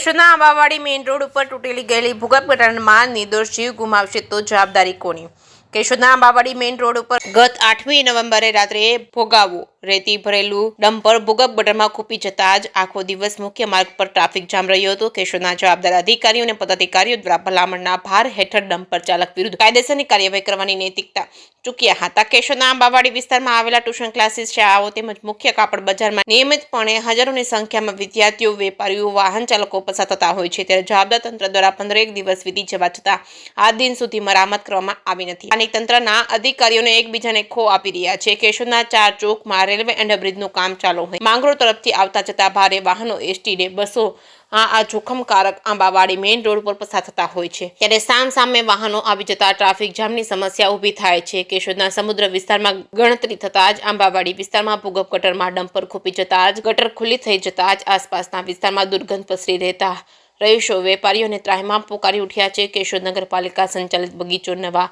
કેશોદના આંબાવાડી main road ઉપર તૂટેલી ગયેલી ભૂગર્ભ ગટરમાં નિર્દોષ જીવ ગુમાવશે તો જવાબદારી કોની? કેશોદના આંબાવાડી મેઇન રોડ ઉપર ગત 8મી નવેમ્બરે રાત્રે ભોગાવો રેતી ભરેલું ડમ્પર ભૂગર્ભ ગટરમાં ખૂંપી જતા જ આખો દિવસ મુખ્ય માર્ગ પર ટ્રાફિક જામ રહ્યો હતો. કેશોદના જવાબદાર અધિકારીઓ અને પદાધિકારીઓ દ્વારા ભલામણના ભાર હેઠળ ડમ્પર ચાલક વિરુદ્ધ કાયદેસરની કાર્યવાહી કરવાની નૈતિકતા ચૂક્યા હતા. કેશોદના આંબાવાડી વિસ્તારમાં આવેલા ટ્યુશન ક્લાસીસ, શાળાઓ તેમજ મુખ્ય કાપડ બજારમાં નિયમિતપણે હજારોની સંખ્યામાં વિદ્યાર્થીઓ, વેપારીઓ, વાહન ચાલકો પસાર થતા હોય છે. ત્યારે જવાબદાર તંત્ર દ્વારા 15 દિવસ વીતી જવા છતાં આ દિન સુધી મરામત કરવામાં આવી નથી. સ્થાનિક તંત્રના અધિકારીઓને એકબીજાને ખો આપી રહ્યા છે. કેશોદના 4 ચોકમાં રેલવે અંડરબ્રિજનું કામ ચાલુ હોય માંગરોળ તરફથી આવતા જતા ભારે વાહનો, એસટી બસો આ જોખમકારક આંબાવાડી મેઇન રોડ પર પસાર થતા હોય છે. ત્યારે સામે વાહનો આવી જતા ટ્રાફિક જામની સમસ્યા ઊભી થાય છે. કેશોદના સમુદ્ર વિસ્તારમાં ગણતરી થતા જ આંબાવાડી વિસ્તારમાં ભૂગર્ભ ગટરમાં ડમ્પર ખૂંપી જતા જ ગટર ખુલ્લી થઈ જતા જ આસપાસના વિસ્તારમાં દુર્ગંધ પસરી રહેતા રહીશો, વેપારીઓને ત્રાહિમામ પોકારી ઉઠ્યા છે. કેશોદ નગરપાલિકા સંચાલિત બગીચો નવા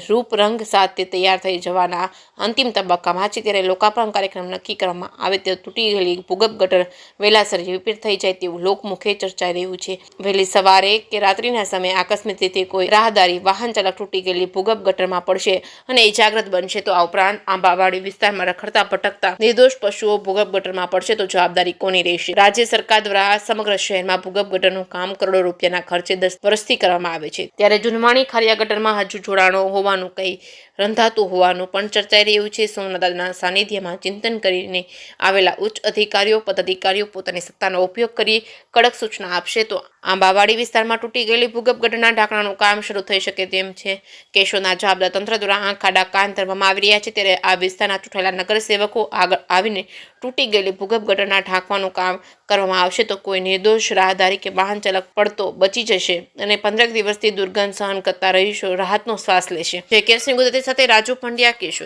રૂપરંગ સાથે તૈયાર થઈ જવાના અંતિમ તબક્કામાં છે. ત્યારે લોકાર્પણ કાર્યક્રમ નક્કી કરવામાં આવે તો તૂટી ગયેલી ભૂગર્ભ ગટર વહેલાસર રિપેર થઈ જાય તેવું લોકમુખે ચર્ચાઈ રહ્યું છે. વહેલી સવારે કે રાત્રિના સમયે આકસ્મિક રીતે કોઈ રાહદારી વાહન ચાલક તૂટી ગયેલી ભૂગર્ભ ગટરમાં પડશે અને ઇજાગ્રસ્ત બનશે તો આ ઉપરાંત આંબાવાડી વિસ્તારમાં રખડતા ભટકતા નિર્દોષ પશુઓ ભૂગર્ભ ગટરમાં પડશે તો જવાબદારી કોની રહેશે? રાજ્ય સરકાર દ્વારા સમગ્ર શહેરમાં ભૂગર્ભ ગટરનું કામ કરોડો રૂપિયાના ખર્ચે 10 વર્ષથી કરવામાં આવે છે. ત્યારે જુનવાણી ખારિયા ગટરમાં હજુ જોડાણો હોવાનું કંઈ રંધાતું હોવાનું પણ ચર્ચાઈ રહ્યું છે. સોમનાથના સાનિધ્યમાં ચિંતન કરીને આવેલા ઉચ્ચ અધિકારીઓ, પદાધિકારીઓ પોતાની સત્તાનો ઉપયોગ કરી કડક સૂચના આપશે તો આંબાવાડી વિસ્તારમાં તૂટી ગયેલી ભૂગર્ભ ગટરના ઢાંકણાનું કામ શરૂ થઈ શકે તેમ છે. કેશોદના જવાબદાર તંત્ર દ્વારા આંખ આડા કાન ધરવામાં આવી રહ્યા છે. ત્યારે આ વિસ્તારના ચૂંટાયેલા નગરસેવકો આગળ આવીને તૂટી ગયેલી ભૂગર્ભ ગટરના ઢાંકવાનું કામ કરવામાં આવશે તો કોઈ નિર્દોષ રાહદારી કે વાહન ચાલક પડતો બચી જશે અને 15 દિવસથી દુર્ગંધ સહન કરતા રહીશો રાહતનો શ્વાસ લેશે. કેસની ગુજરાતી સાથે રાજુ પંડ્યા, કેશોદ.